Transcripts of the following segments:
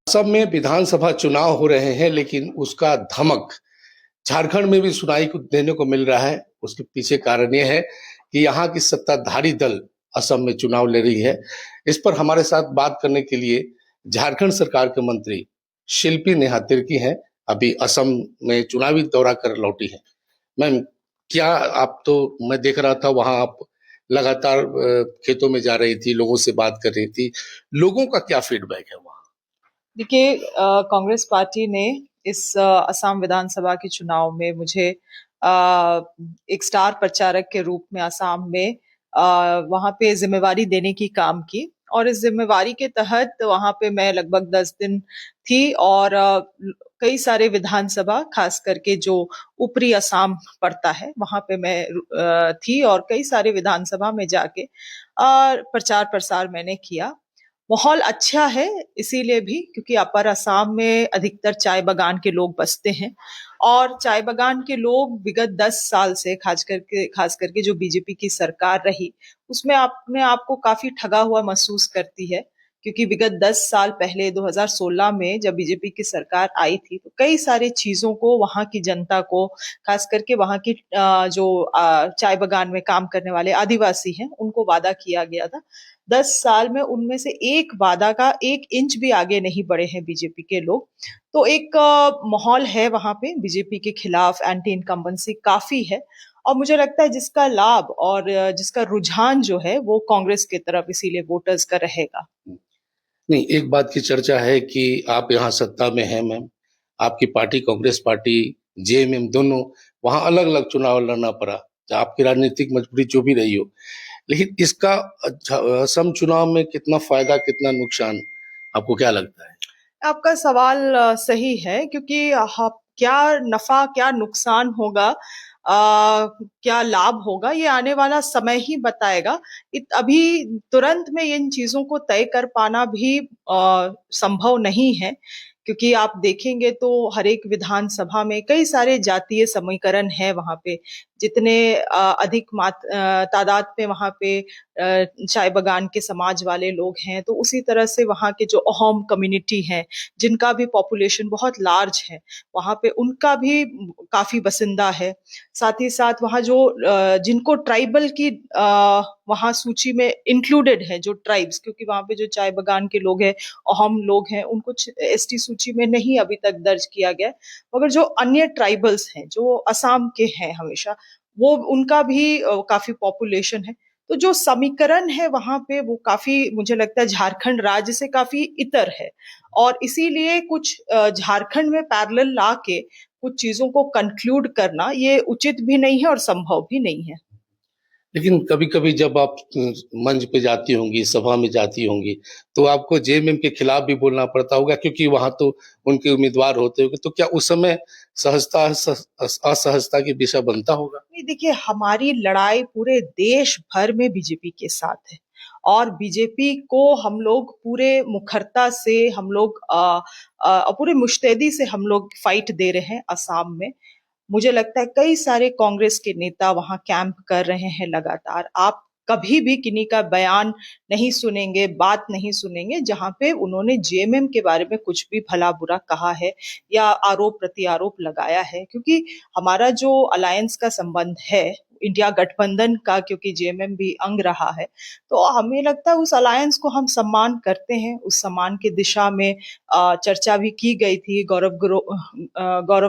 सब में विधानसभा चुनाव हो रहे हैं, लेकिन उसका धमक झारखंड में भी सुनाई को देने को मिल रहा है। उसके पीछे कारण ये है कि यहाँ की सत्ताधारी दल असम में चुनाव ले रही है। इस पर हमारे साथ बात करने के लिए झारखंड सरकार के मंत्री शिल्पी नेहा तिर्की हैं। अभी असम में चुनावी दौरा कर लौटी है। मैम, क्या आप तो मैं देख रहा था वहां आप लगातार खेतों में जा रही थी, लोगों से बात कर रही थी। लोगों का क्या फीडबैक है वहाँ? देखिए, कांग्रेस पार्टी ने इस असम विधानसभा के चुनाव में मुझे एक स्टार प्रचारक के रूप में असम में वहां पे जिम्मेवारी देने की काम की। और इस जिम्मेवारी के तहत वहां पे मैं लगभग 10 दिन थी और कई सारे विधानसभा, खास करके जो ऊपरी असम पड़ता है, वहां पे मैं थी और कई सारे विधानसभा में जाके प्रचार प्रसार मैंने किया। माहौल अच्छा है, इसीलिए भी क्योंकि अपर असम में अधिकतर चाय बागान के लोग बसते हैं और चाय बागान के लोग विगत 10 साल से खास करके जो बीजेपी की सरकार रही उसमें अपने आप को काफी ठगा हुआ महसूस करती है। क्योंकि विगत 10 साल पहले 2016 में जब बीजेपी की सरकार आई थी तो कई सारी चीजों को वहां की जनता को, खास करके वहां की जो चाय बागान में काम करने वाले आदिवासी हैं, उनको वादा किया गया था। 10 साल में उनमें से एक वादा का 1 इंच भी आगे नहीं बढ़े हैं बीजेपी के लोग। तो एक माहौल है वहां पे बीजेपी के खिलाफ, एंटी इनकम्बेंसी काफी है। और मुझे लगता है जिसका लाभ और जिसका रुझान जो है वो कांग्रेस की तरफ इसीलिए वोटर्स का रहेगा। नहीं, एक बात की चर्चा है कि आप यहाँ सत्ता में हैं मैम, आपकी पार्टी कांग्रेस पार्टी, जेएमएम दोनों, वहाँ अलग अलग चुनाव लड़ना पड़ा, चाहे आपकी राजनीतिक मजबूरी जो भी रही हो। लेकिन इसका असम चुनाव में कितना फायदा कितना नुकसान आपको क्या लगता है? आपका सवाल सही है, क्योंकि क्या नफा क्या नुकसान होगा, क्या लाभ होगा, ये आने वाला समय ही बताएगा। अभी तुरंत में इन चीजों को तय कर पाना भी संभव नहीं है। क्योंकि आप देखेंगे तो हर एक विधानसभा में कई सारे जातीय समीकरण है वहां पे। जितने अधिक तादाद में वहां पे चाय बगान के समाज वाले लोग हैं, तो उसी तरह से वहाँ के जो अहोम कम्युनिटी हैं, जिनका भी पॉपुलेशन बहुत लार्ज है, वहाँ पे उनका भी काफी बसिंदा है। साथ ही साथ वहाँ जो जिनको ट्राइबल की वहाँ सूची में इंक्लूडेड है, जो ट्राइब्स, क्योंकि वहाँ पे जो चाय बगान के लोग हैं, अहोम लोग हैं, उनको एसटी सूची में नहीं अभी तक दर्ज किया गया। मगर जो अन्य ट्राइबल्स हैं जो असम के हैं हमेशा, वो उनका भी काफी पॉपुलेशन है। तो जो समीकरण है वहां पे वो काफी, मुझे लगता है झारखंड राज्य से काफी इतर है। और इसीलिए कुछ झारखंड में पैरेलल ला के कुछ चीजों को कंक्लूड करना ये उचित भी नहीं है और संभव भी नहीं है। लेकिन कभी-कभी जब आप मंच पे जाती होंगी, सभा में जाती होंगी, तो आपको जेएमएम के खिलाफ भी बोलना पड़ता होगा, क्योंकि वहाँ तो उनके उम्मीदवार होते होंगे। तो क्या उस समय असहजता की विषय बनता होगा? नहीं, देखिए, हमारी लड़ाई पूरे देश भर में बीजेपी के साथ है। और बीजेपी को हम लोग पूरे मुखरता से, हम लोग पूरे मुस्तैदी से हम लोग फाइट दे रहे हैं असम में। मुझे लगता है कई सारे कांग्रेस के नेता वहां कैंप कर रहे हैं लगातार। आप कभी भी किन्हीं का बयान नहीं सुनेंगे, बात नहीं सुनेंगे जहां पे उन्होंने जेएमएम के बारे में कुछ भी भला बुरा कहा है या आरोप प्रत्यारोप लगाया है। क्योंकि हमारा जो अलायंस का संबंध है इंडिया गठबंधन का, क्योंकि जेएमएम भी अंग रहा है, तो हमें लगता है उस अलायंस को हम सम्मान करते हैं। उस सम्मान की दिशा में चर्चा भी की गई थी। गौरव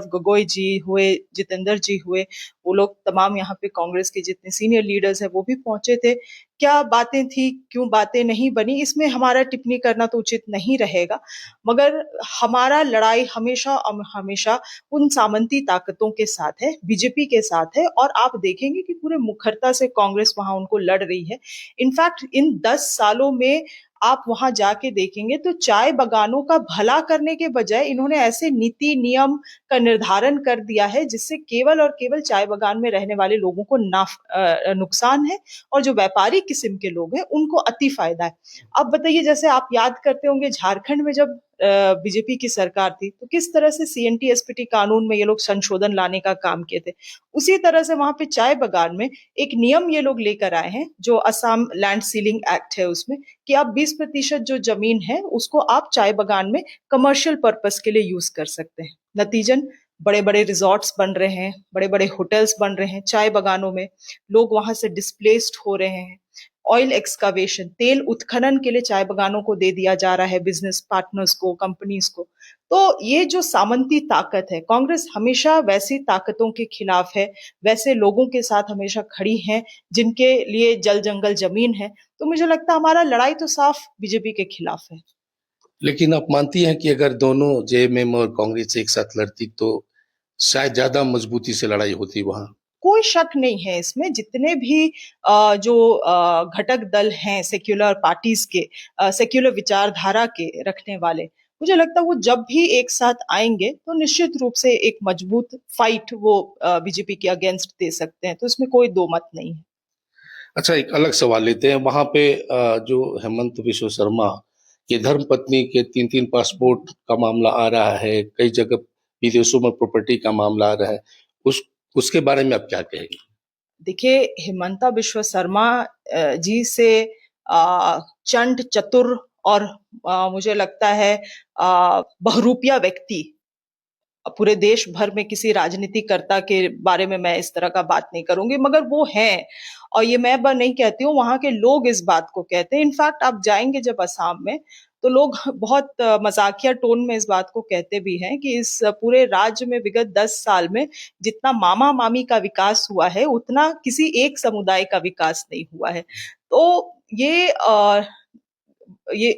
गोगोई जी हुए, जितेंद्र जी हुए, वो लोग तमाम यहाँ पे कांग्रेस के जितने सीनियर लीडर्स हैं वो भी पहुंचे थे। क्या बातें थी, क्यों बातें नहीं बनी, इसमें हमारा टिप्पणी करना तो उचित नहीं रहेगा। मगर हमारा लड़ाई हमेशा हमेशा उन सामंती ताकतों के साथ है, बीजेपी के साथ है। और आप देखेंगे कि पूरे मुखरता से कांग्रेस वहां उनको लड़ रही है। इनफैक्ट इन 10 सालों में आप वहां जाके देखेंगे तो चाय बागानों का भला करने के बजाय इन्होंने ऐसे नीति नियम का निर्धारण कर दिया है जिससे केवल और केवल चाय बागान में रहने वाले लोगों को नुकसान है, और जो व्यापारी किस्म के लोग हैं उनको अति फायदा है। अब बताइए, जैसे आप याद करते होंगे झारखंड में जब बीजेपी की सरकार थी तो किस तरह से सीएनटी एसपीटी कानून में ये लोग संशोधन लाने का काम किए थे, उसी तरह से वहां पे चाय बगान में एक नियम ये लोग लेकर आए हैं जो असम लैंड सीलिंग एक्ट है उसमें, कि आप 20% जो जमीन है उसको आप चाय बगान में कमर्शियल पर्पस के लिए यूज कर सकते हैं। नतीजन बड़े बड़े रिजॉर्ट्स बन रहे हैं, बड़े बड़े होटल्स बन रहे हैं चाय बगानों में, लोग वहां से डिस्प्लेस्ड हो रहे हैं। ऑयल एक्सकावेशन, तेल उत्खनन के लिए चाय बगानों को दे दिया जा रहा है, बिजनेस पार्टनर्स को, कंपनीज को। तो ये जो सामंती ताकत है, कांग्रेस हमेशा वैसी ताकतों के खिलाफ है, वैसे लोगों के साथ हमेशा खड़ी है जिनके लिए जल जंगल जमीन है। तो मुझे लगता है हमारा लड़ाई तो साफ बीजेपी के खिलाफ है। लेकिन आप मानती हैं कि अगर दोनों जेएमएम और कांग्रेस एक साथ लड़ती तो शायद ज्यादा मजबूती से लड़ाई होती वहां? कोई शक नहीं है इसमें, जितने भी जो घटक दल हैं सेक्युलर पार्टीज के, सेक्युलर विचारधारा के रखने वाले, मुझे लगता है वो जब भी एक साथ आएंगे तो निश्चित रूप से एक मजबूत फाइट वो बीजेपी के अगेंस्ट दे सकते हैं, तो इसमें कोई दो मत नहीं है। अच्छा, एक अलग सवाल लेते हैं। वहां पे जो हेमंत विश्व शर्मा की धर्मपत्नी के 3-3 पासपोर्ट का मामला आ रहा है, कई जगह विदेशों में प्रॉपर्टी का मामला आ रहा है, उस उसके बारे में आप क्या कहेंगे? देखिए, हिमंता बिश्व शर्मा जी से चंड चतुर और मुझे लगता है बहुरूपिया व्यक्ति पूरे देश भर में किसी राजनीतिकर्ता के बारे में मैं इस तरह का बात नहीं करूंगी, मगर वो हैं। और ये मैं नहीं कहती हूँ, वहां के लोग इस बात को कहते हैं। इनफैक्ट आप जाएंगे जब असम में तो लोग बहुत मजाकिया टोन में इस बात को कहते भी हैं कि इस पूरे राज्य में विगत 10 साल में जितना मामा मामी का विकास हुआ है उतना किसी एक समुदाय का विकास नहीं हुआ है। तो ये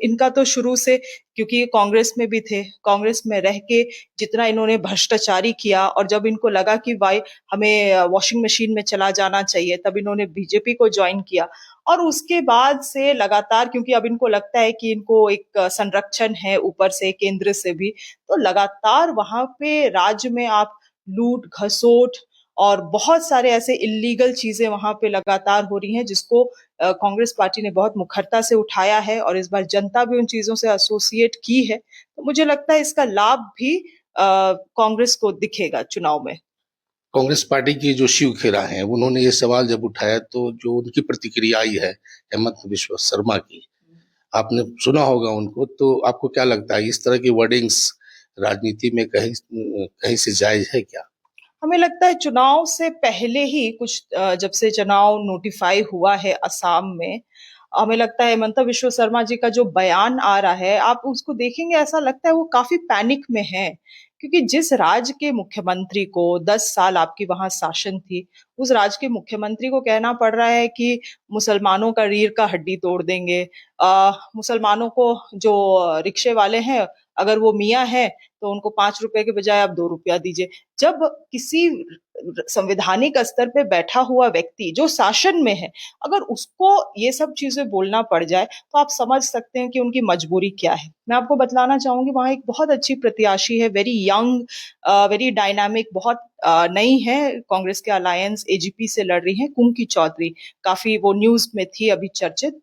इनका तो शुरू से, क्योंकि ये कांग्रेस में भी थे, कांग्रेस में रह के जितना इन्होंने भ्रष्टाचारी किया, और जब इनको लगा कि भाई हमें वॉशिंग मशीन में चला जाना चाहिए तब इन्होंने बीजेपी को ज्वाइन किया। और उसके बाद से लगातार, क्योंकि अब इनको लगता है कि इनको एक संरक्षण है ऊपर से केंद्र से भी, तो लगातार वहां पे राज्य में आप लूट घसोट और बहुत सारे ऐसे इलीगल चीजें वहां पे लगातार हो रही हैं जिसको कांग्रेस पार्टी ने बहुत मुखरता से उठाया है, और इस बार जनता भी उन चीजों से एसोसिएट की है। तो मुझे लगता है इसका लाभ भी कांग्रेस को दिखेगा चुनाव में। कांग्रेस पार्टी की जो शिव खेरा हैं, उन्होंने ये सवाल जब उठाया तो जो उनकी प्रतिक्रिया आई है हेमंत विश्व शर्मा की, आपने सुना होगा उनको, तो आपको क्या लगता है इस तरह की वर्डिंग्स राजनीति में कहीं कहीं से जायज है क्या? हमें लगता है चुनाव से पहले ही कुछ जब से चुनाव नोटिफाई हुआ है असम में, हमें लगता है हेमंता विश्व शर्मा जी का जो बयान आ रहा है आप उसको देखेंगे ऐसा लगता है वो काफी पैनिक में है। क्योंकि जिस राज्य के मुख्यमंत्री को 10 साल आपकी वहां शासन थी, उस राज्य के मुख्यमंत्री को कहना पड़ रहा है कि मुसलमानों का रीढ़ का हड्डी तोड़ देंगे, मुसलमानों को जो रिक्शे वाले हैं अगर वो मियाँ है तो उनको 5 रुपए के बजाय आप 2 रुपया दीजिए। जब किसी संवैधानिक स्तर पे बैठा हुआ व्यक्ति जो शासन में है, अगर उसको ये सब चीजें बोलना पड़ जाए तो आप समझ सकते हैं कि उनकी मजबूरी क्या है। मैं आपको बतलाना चाहूंगी, वहां एक बहुत अच्छी प्रत्याशी है, वेरी यंग, वेरी डायनामिक, बहुत नई है, कांग्रेस के अलायंस एजीपी से लड़ रही हैं, कुंकी चौधरी, काफी वो न्यूज में थी अभी चर्चित।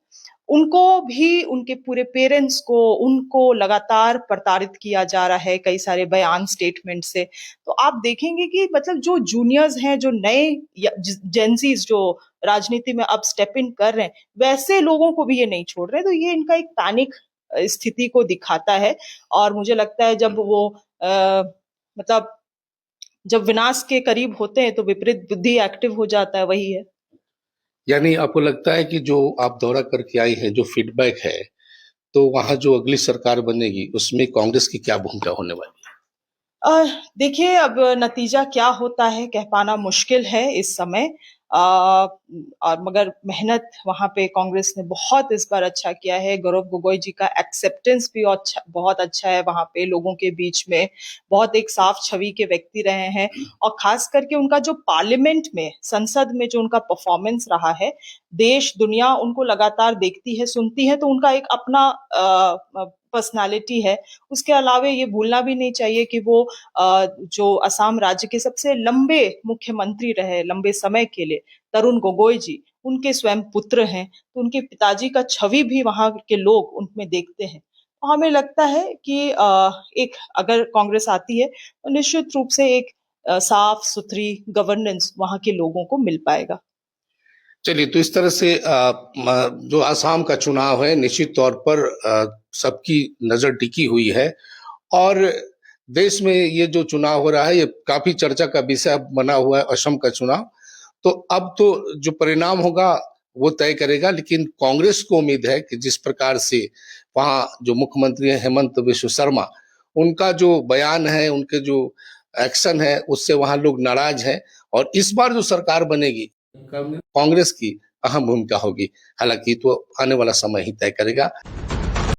उनको भी, उनके पूरे पेरेंट्स को, उनको लगातार प्रताड़ित किया जा रहा है कई सारे बयान स्टेटमेंट से। तो आप देखेंगे कि मतलब जो जूनियर्स हैं, जो नए जेंजीज जो राजनीति में अब स्टेप इन कर रहे हैं, वैसे लोगों को भी ये नहीं छोड़ रहे। तो ये इनका एक पैनिक स्थिति को दिखाता है। और मुझे लगता है जब वो मतलब जब विनाश के करीब होते हैं तो विपरीत बुद्धि एक्टिव हो जाता है, वही है। यानी आपको लगता है कि जो आप दौरा करके आई हैं, जो फीडबैक है, तो वहां जो अगली सरकार बनेगी उसमें कांग्रेस की क्या भूमिका होने वाली है? देखिए, अब नतीजा क्या होता है कह पाना मुश्किल है इस समय। और मगर मेहनत वहां पे कांग्रेस ने बहुत इस बार अच्छा किया है। गौरव गोगोई जी का एक्सेप्टेंस भी अच्छा, बहुत अच्छा है वहां पे लोगों के बीच में, बहुत एक साफ छवि के व्यक्ति रहे हैं। और खास करके उनका जो पार्लियामेंट में, संसद में जो उनका परफॉर्मेंस रहा है, देश दुनिया उनको लगातार देखती है, सुनती है, तो उनका एक अपना पर्सनालिटी है। उसके अलावा ये भूलना भी नहीं चाहिए कि वो जो असम राज्य के सबसे लंबे मुख्यमंत्री रहे लंबे समय के लिए, तरुण गोगोई जी, उनके स्वयं पुत्र हैं, तो उनके पिताजी का छवि भी वहां के लोग उनमें देखते हैं। हमें लगता है कि एक अगर कांग्रेस आती है तो निश्चित रूप से एक साफ सुथरी गवर्नेंस वहां के लोगों को मिल पाएगा। चलिए, तो इस तरह से जो असम का चुनाव है निश्चित तौर पर सबकी नजर टिकी हुई है और देश में ये जो चुनाव हो रहा है ये काफी चर्चा का विषय बना हुआ है असम का चुनाव। तो अब तो जो परिणाम होगा वो तय करेगा, लेकिन कांग्रेस को उम्मीद है कि जिस प्रकार से वहाँ जो मुख्यमंत्री है हेमंत बिश्व शर्मा, उनका जो बयान है, उनके जो एक्शन है, उससे वहाँ लोग नाराज हैं और इस बार जो सरकार बनेगी कांग्रेस की अहम भूमिका होगी। हालांकि तो आने वाला समय ही तय करेगा।